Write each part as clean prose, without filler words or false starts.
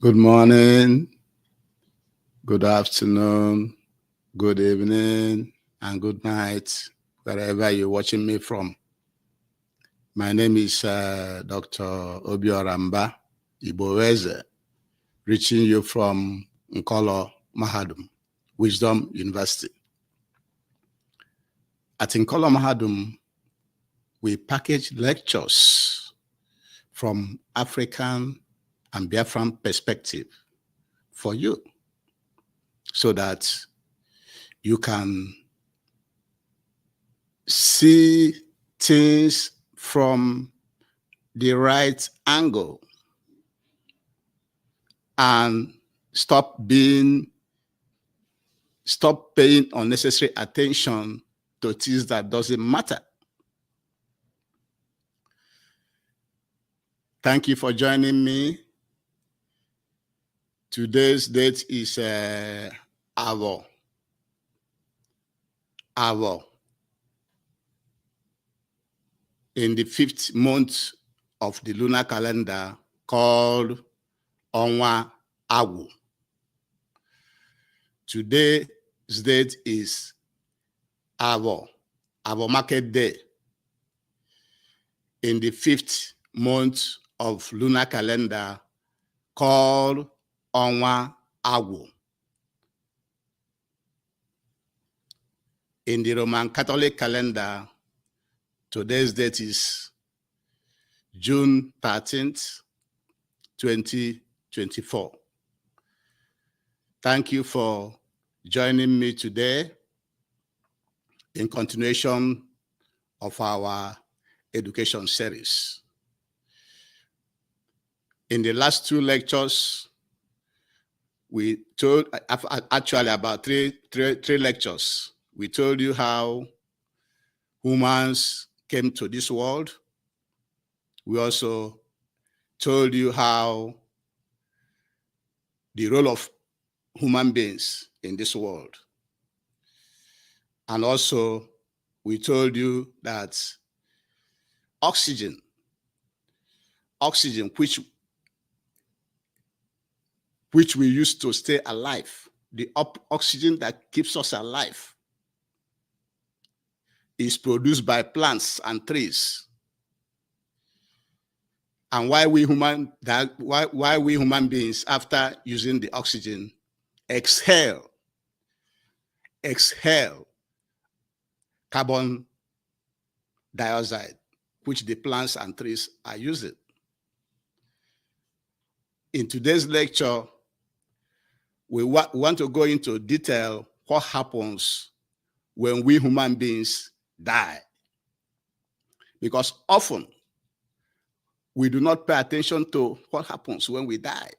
Good morning, good afternoon, good evening, and good night, wherever you're watching me from. My name is Dr. Obioramba Iboweze, reaching you from Nkolo Mahadum, Wisdom University. At Nkolo Mahadum, we package lectures from African and Biafran perspective for you, so that you can see things from the right angle and stop paying unnecessary attention to things that doesn't matter. Thank you for joining me. Today's date is Avo. In the 5th month of the lunar calendar called Onwa Awu. Today's date is Avo Market Day. In the 5th month of lunar calendar called Onwa Awu. In the Roman Catholic calendar, today's date is June 13th, 2024. Thank you for joining me today in continuation of our education series. In the last 2 lectures, we told, actually about three lectures, we told you how humans came to this world. We also told you how the role of human beings in this world. And also, we told you that oxygen, which we use to stay alive, the oxygen that keeps us alive, is produced by plants and trees. And why we human beings, after using the oxygen, exhale carbon dioxide, which the plants and trees are using. In today's lecture, we want to go into detail what happens when we human beings die. Because often, we do not pay attention to what happens when we die.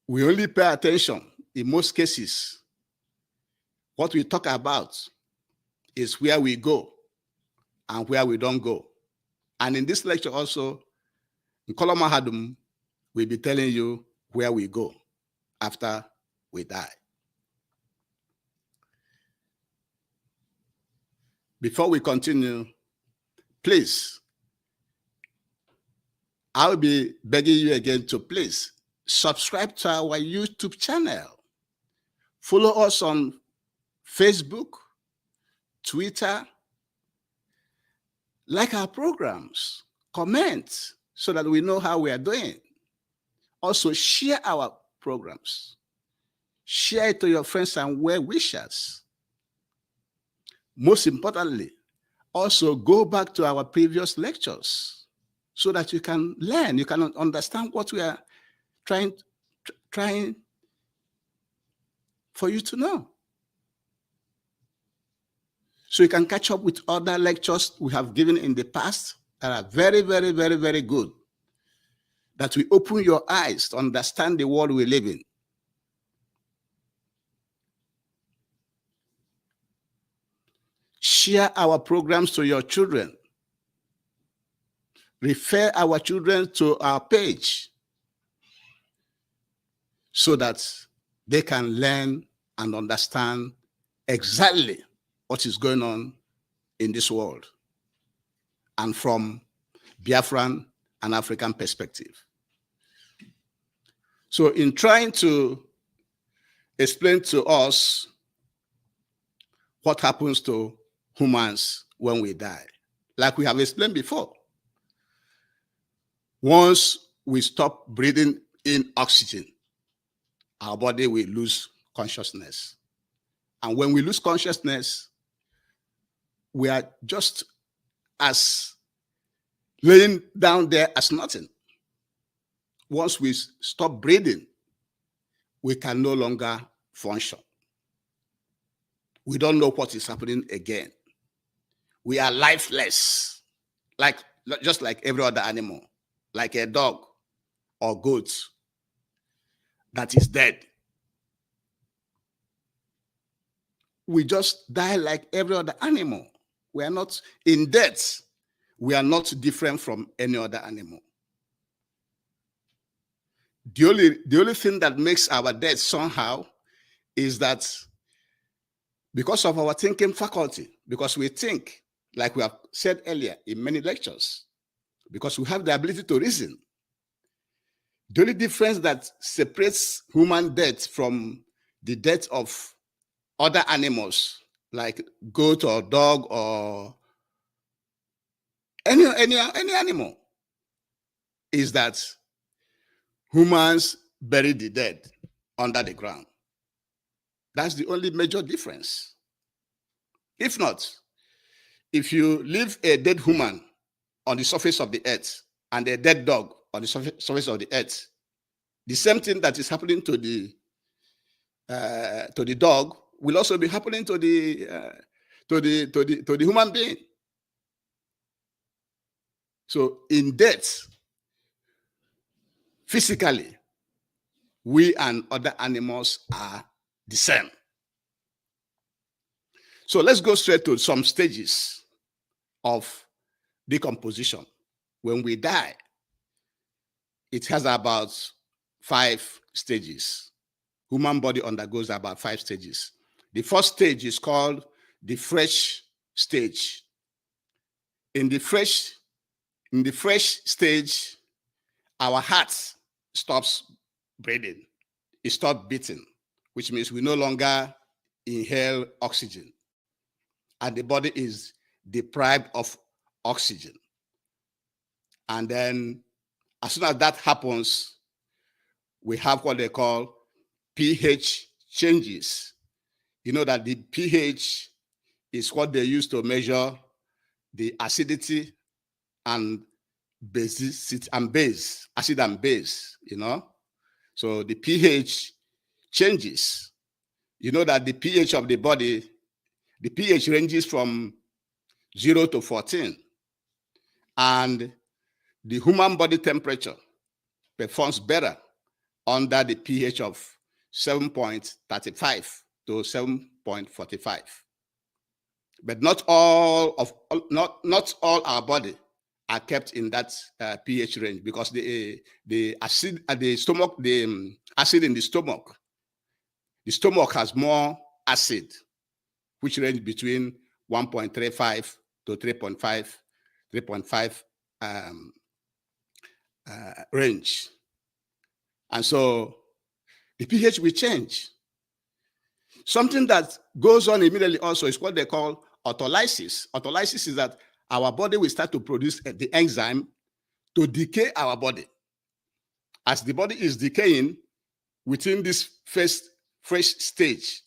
We only pay attention, in most cases, what we talk about is where we go and where we don't go. And in this lecture also, in Nkolo Mahadum, we'll be telling you where we go after we die. Before we continue, please, I'll be begging you again to please subscribe to our YouTube channel. Follow us on Facebook, Twitter, like our programs, comment so that we know how we are doing. Also, share our programs. Share it to your friends and well-wishers. Most importantly, also go back to our previous lectures so that you can learn, you can understand what we are trying for you to know. So you can catch up with other lectures we have given in the past that are very, very, very, very good, that will open your eyes to understand the world we live in. Share our programs to your children. Refer our children to our page so that they can learn and understand exactly what is going on in this world, and from Biafran an African perspective. So in trying to explain to us what happens to humans when we die, like we have explained before, once we stop breathing in oxygen, our body will lose consciousness. And when we lose consciousness, we are just as laying down there as nothing. Once we stop breathing, we can no longer function. We don't know what is happening again. We are lifeless, just like every other animal, like a dog or goat that is dead. We just die like every other animal. We are not in death. We are not different from any other animal. The only thing that makes our death somehow is that because of our thinking faculty, because we think, like we have said earlier in many lectures, because we have the ability to reason. The only difference that separates human death from the death of other animals, like goat or dog or any animal, is that humans bury the dead under the ground. That's the only major difference. If not, if you leave a dead human on the surface of the earth and a dead dog on the surface of the earth, the same thing that is happening to the dog will also be happening to the human being. So in death, physically, we and other animals are the same. So let's go straight to some stages of decomposition. When we die, it has about 5 stages. Human body undergoes about 5 stages. The first stage is called the fresh stage. In the fresh stage, our heart stops breathing. It stops beating, which means we no longer inhale oxygen. And the body is deprived of oxygen. And then as soon as that happens, we have what they call pH changes. You know that the pH is what they use to measure the acidity and basicity and base, acid and base, you know. So the pH changes. You know that the pH of the body, the pH ranges from 0 to 14. And the human body temperature performs better under the pH of 7.35 to 7.45. But not all our body are kept in that pH range, because the acid at the stomach, acid in the stomach has more acid, which range between 1.35 to 3.5 range. And so the pH will change. Something that goes on immediately also is what they call autolysis. Autolysis is that our body will start to produce the enzyme to decay our body. As the body is decaying within this first fresh stage,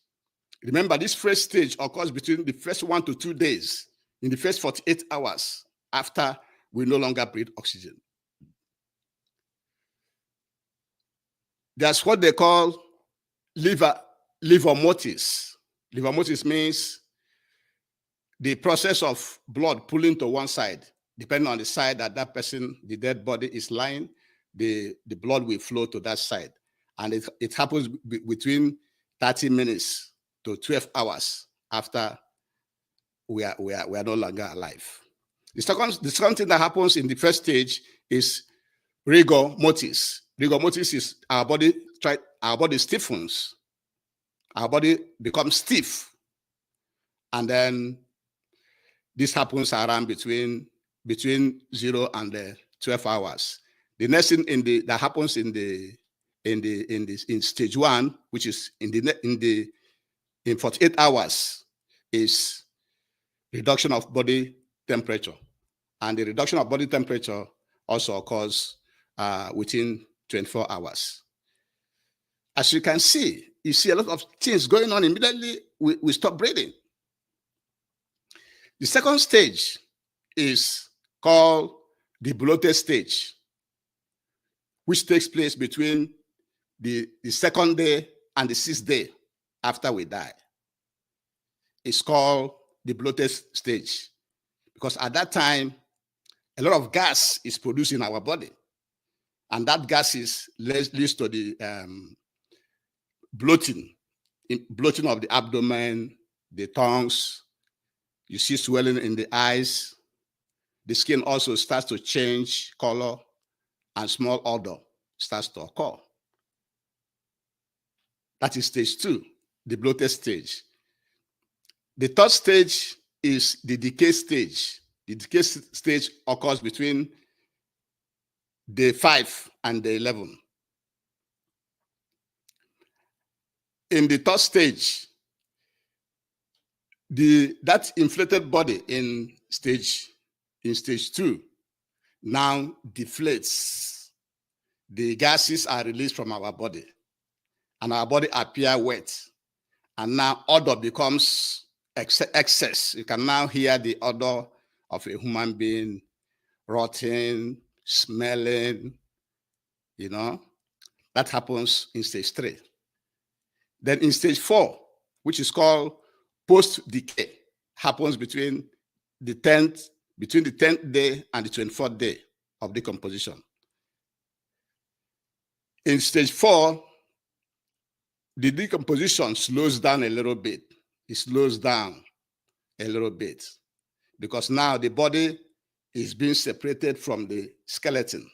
remember this fresh stage occurs between the first 1 to 2 days, in the first 48 hours after we no longer breathe oxygen. That's what they call liver motis. Liver motis means the process of blood pulling to one side. Depending on the side that that person, the dead body, is lying, the blood will flow to that side. And it happens between 30 minutes to 12 hours after we are no longer alive. The second thing that happens in the first stage is rigor mortis. Rigor mortis is our body stiffens. Our body becomes stiff. And then this happens around between 0 and 12 hours. The next thing that happens in stage 1, which is in 48 hours, is reduction of body temperature. And the reduction of body temperature also occurs within 24 hours. As you can see, you see a lot of things going on. Immediately, we stop breathing. The second stage is called the bloated stage, which takes place between the second day and the 6th day after we die. It's called the bloated stage because at that time, a lot of gas is produced in our body. And that gas leads to the bloating of the abdomen, the tongues. You see swelling in the eyes. The skin also starts to change color, and small odor starts to occur. That is stage 2, the bloated stage. The third stage is the decay stage. The decay stage occurs between day 5 and day 11. In the third stage, that inflated body in stage 2 now deflates. The gases are released from our body, and our body appear wet. And now odor becomes excess. You can now hear the odor of a human being rotting, smelling, That happens in stage 3. Then in stage 4, which is called post-decay, happens between the 10th day and the 24th day of decomposition. In stage 4, the decomposition slows down a little bit. It slows down a little bit because now the body is being separated from the skeleton.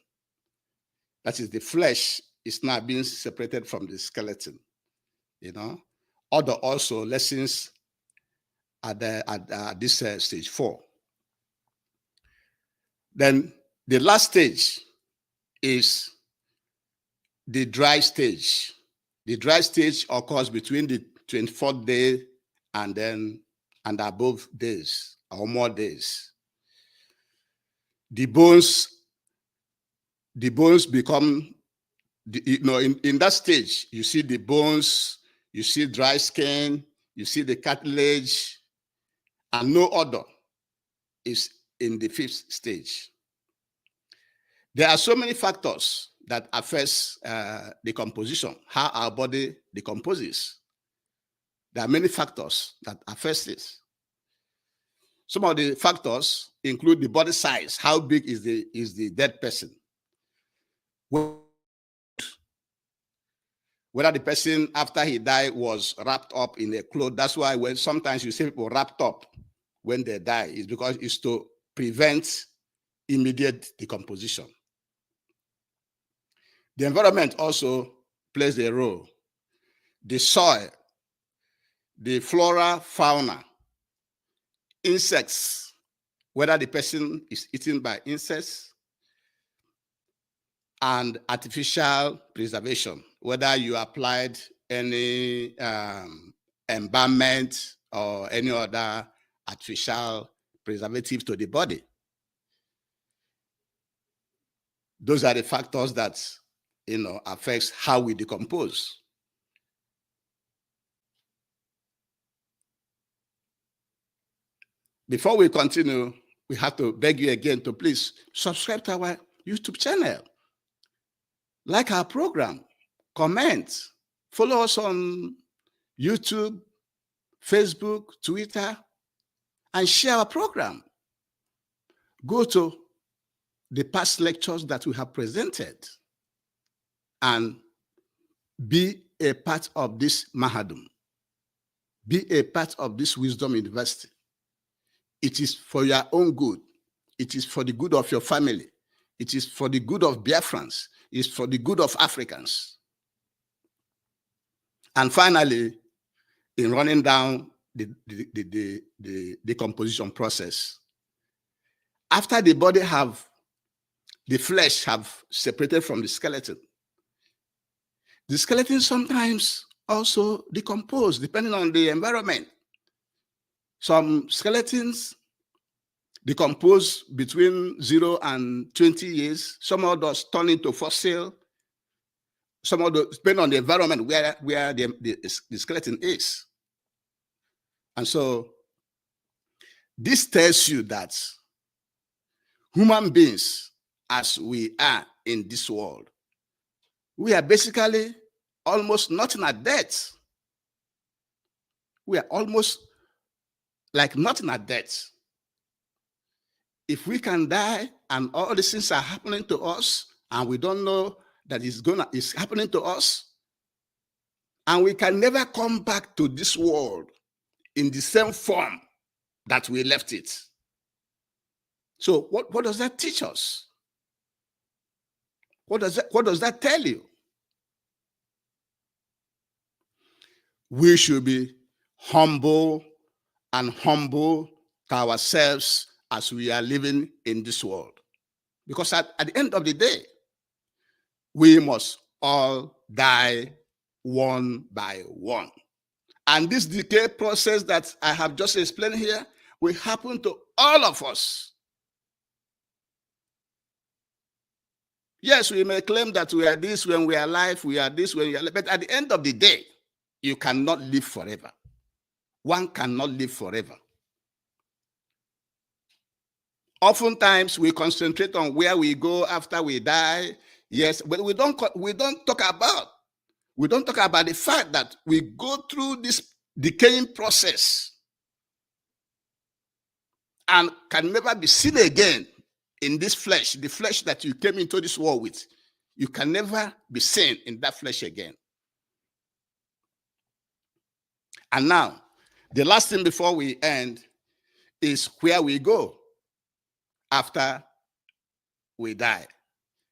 That is, the flesh is now being separated from the skeleton. Odor also lessens at this stage 4. Then the last stage is the dry stage. The dry stage occurs between the 24th day and above days or more days. The bones become, in that stage, you see the bones, you see dry skin, you see the cartilage, and no odor is in the 5th stage. There are so many factors that affect decomposition, how our body decomposes. There are many factors that affect this. Some of the factors include the body size. How big is the dead person? Whether the person after he died was wrapped up in a cloth. That's why when sometimes you see people wrapped up when they die, is because it's to prevent immediate decomposition. The environment also plays a role. The soil, the flora, fauna, insects, whether the person is eaten by insects, and artificial preservation, whether you applied any embalmment or any other artificial preservative to the body. Those are the factors that affects how we decompose. Before we continue, we have to beg you again to please subscribe to our YouTube channel, like our program, comment, follow us on YouTube, Facebook, Twitter, and share our program. Go to the past lectures that we have presented and be a part of this Mahadum. Be a part of this Wisdom University. It is for your own good. It is for the good of your family. It is for the good of Biafrans. It's for the good of Africans. And finally, in running down the decomposition process, after the body have the flesh have separated from the skeleton. The skeleton sometimes also decompose depending on the environment. Some skeletons decompose between 0 and 20 years. Some of those turn into fossil. Some of those, depending on the environment where the skeleton is. And so this tells you that human beings, as we are in this world, we are basically almost nothing at death. We are almost like nothing at death. If we can die and all these things are happening to us and we don't know that it's happening to us, and we can never come back to this world in the same form that we left it. So what does that teach us? What does that tell you? We should be humble to ourselves as we are living in this world. Because at the end of the day, we must all die one by one. And this decay process that I have just explained here will happen to all of us. Yes, we may claim that we are this when we are alive, we are this when we are alive, but at the end of the day, you cannot live forever. One cannot live forever. Oftentimes, we concentrate on where we go after we die. Yes, but we don't talk about the fact that we go through this decaying process and can never be seen again in this flesh, the flesh that you came into this world with. You can never be seen in that flesh again. And now, the last thing before we end is where we go after we die.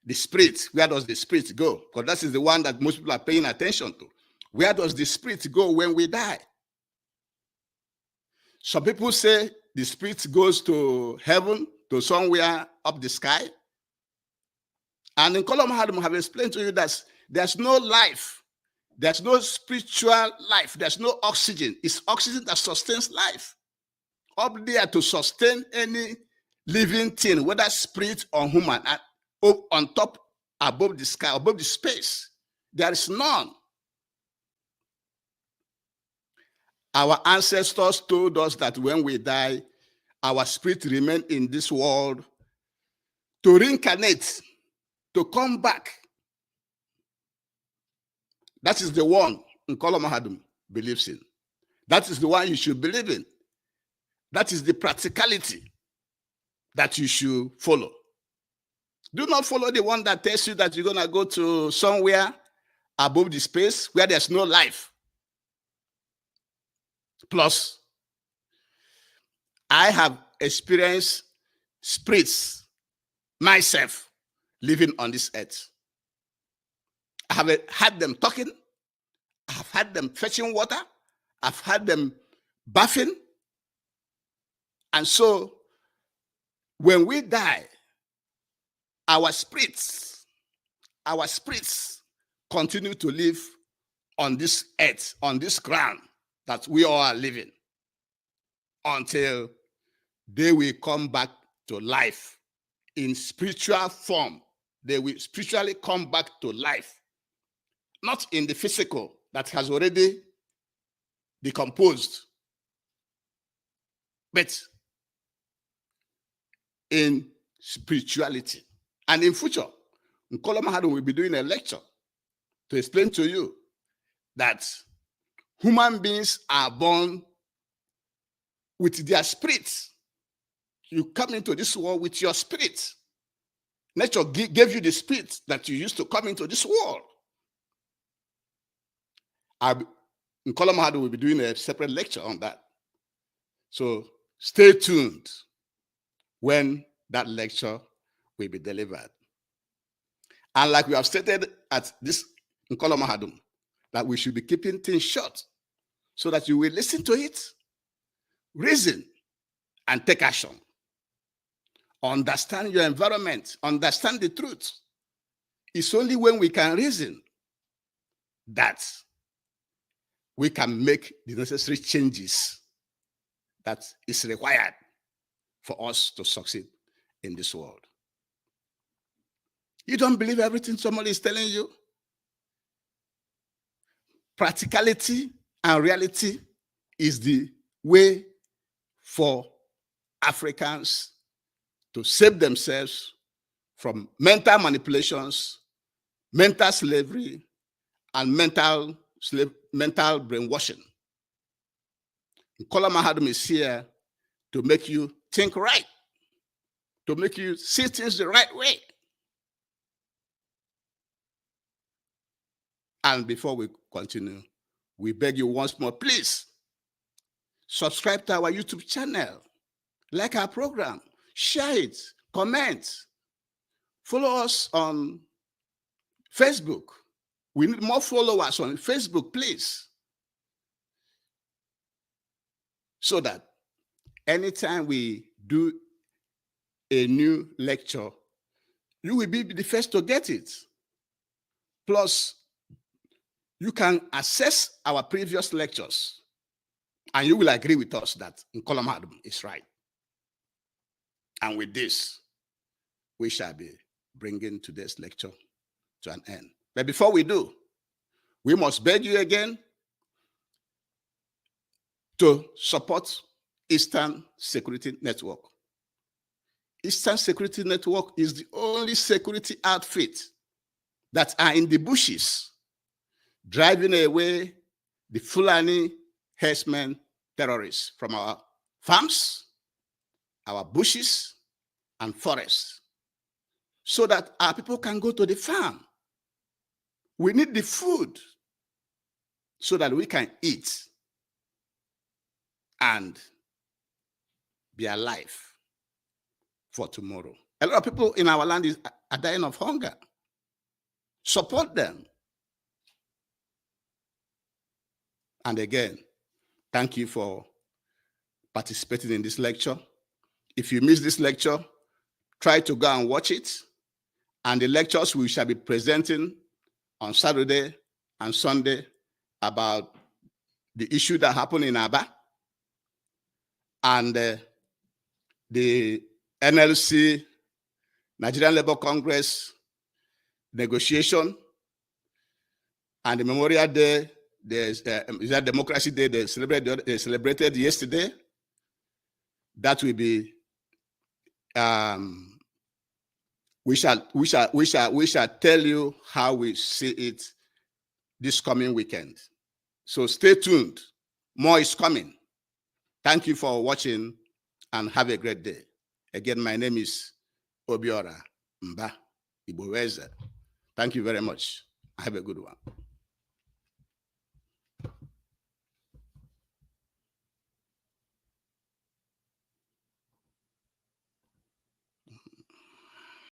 The spirit, where does the spirit go? Because that is the one that most people are paying attention to. Where does the spirit go when we die? Some people say the spirit goes to heaven, to somewhere up the sky. And in Kolom Hadum, I have explained to you that there's no life. There's no spiritual life. There's no oxygen. It's oxygen that sustains life. Up there to sustain any living thing, whether spirit or human, on top, above the sky, above the space, there is none. Our ancestors told us that when we die, our spirit remain in this world to reincarnate, to come back. That is the one Nkoloma Hadum believes in. That is the one you should believe in. That is the practicality that you should follow. Do not follow the one that tells you that you're going to go to somewhere above the space where there's no life. Plus, I have experienced spirits myself living on this earth. I have had them talking. I have had them fetching water. I've had them bathing. And so, when we die, our spirits continue to live on this earth, on this ground that we all are living, until they will come back to life in spiritual form. They will spiritually come back to life, not in the physical that has already decomposed, but in spirituality. And in future, Nkoloma Hadum will be doing a lecture to explain to you that human beings are born with their spirits. You come into this world with your spirit. Nature gave you the spirit that you used to come into this world. Nkoloma Hadum will be doing a separate lecture on that. So stay tuned when that lecture will be delivered. And like we have stated at this Nkoloma Hadum, that we should be keeping things short so that you will listen to it, reason, and take action. understand your environment, understand the truth. It's only when we can reason that we can make the necessary changes that is required for us to succeed in this world. You don't believe everything somebody is telling you? Practicality and reality is the way for Africans to save themselves from mental manipulations, mental slavery, and mental brainwashing. Nkola Mahadum is here to make you think right, to make you see things the right way. And before we continue, we beg you once more, please subscribe to our YouTube channel, like our program, share it, comment, follow us on Facebook. We need more followers on Facebook, please, so that anytime we do a new lecture, you will be the first to get it. Plus, you can access our previous lectures, and you will agree with us that Nkola Mahadum is right. And with this, we shall be bringing today's lecture to an end. But before we do, we must beg you again to support Eastern Security Network. Eastern Security Network is the only security outfit that are in the bushes, driving away the Fulani herdsmen terrorists from our farms, our bushes, and forests, so that our people can go to the farm. We need the food so that we can eat and be alive for tomorrow. A lot of people in our land are dying of hunger. Support them. And again, thank you for participating in this lecture. If you missed this lecture, try to go and watch it. And the lectures we shall be presenting on Saturday and Sunday about the issue that happened in Aba and the NLC, Nigerian Labour Congress negotiation, and the Memorial Day, is that Democracy Day they celebrated yesterday. That will be we shall tell you how we see it this coming weekend. So stay tuned. More is coming. Thank you for watching and have a great day. Again, my name is Obiora Mba Iboweze. Thank you very much. Have a good one.